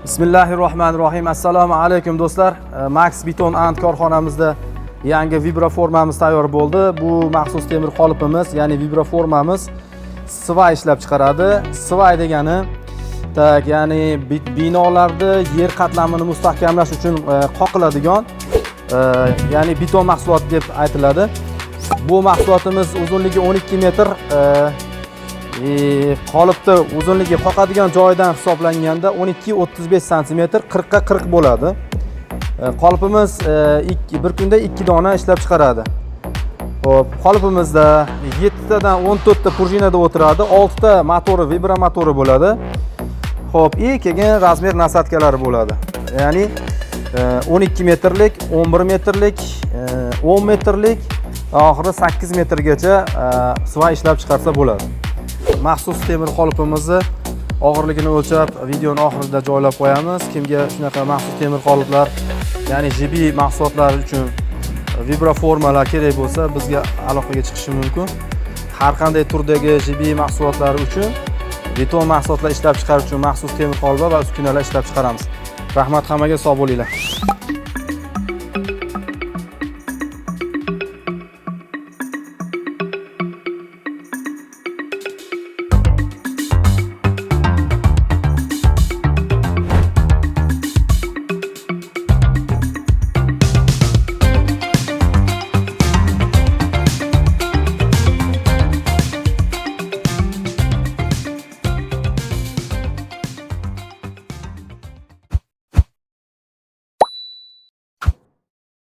Bismillahirrohmanirrohim. Assalomu alaykum do'stlar. Max Beton and korxonamizda yangi vibroformamiz tayyor bo'ldi. Bu maxsus temir qolipimiz, ya'ni vibroformamiz svay ishlab chiqaradi. Svay degani ya'ni binolarda yer qatlamini mustahkamlash uchun qoqiladigan, ya'ni beton mahsulot deb aytiladi. Bu mahsulotimiz uzunligi 12 metr, qolipda uzunligi qoqadigan joyidan hisoblanganda 12-35 sm 40 ga 40 bo'ladi. Qolipimiz bir kunda 2 dona ishlab chiqaradi. Xo'p, qolipimizda 7 tadan 14 ta prujinada o'tiradi, 6 ta motori, vibra motori bo'ladi. Xo'p, keyin razmer nasatkalari bo'ladi. Ya'ni 12 metrlik, 11 metrlik, 10 metrlik, oxiri 8 metrgacha svay ishlab chiqarsa bo'ladi. Maxsus temir qolipimizni og'irligini o'lchab videoning oxirida joylab qo'yamiz. Kimga shunaqa maxsus temir qoliplar, ya'ni JB mahsulotlar uchun vibroformalar kerak bo'lsa, bizga aloqaga chiqishi mumkin. Har qanday turdagi JB mahsulotlari uchun, beton mahsulotlar ishlab chiqarish uchun maxsus temir qoliplar va uskunalar ishlab chiqaramiz. Rahmat, hammaga sog' bo'linglar.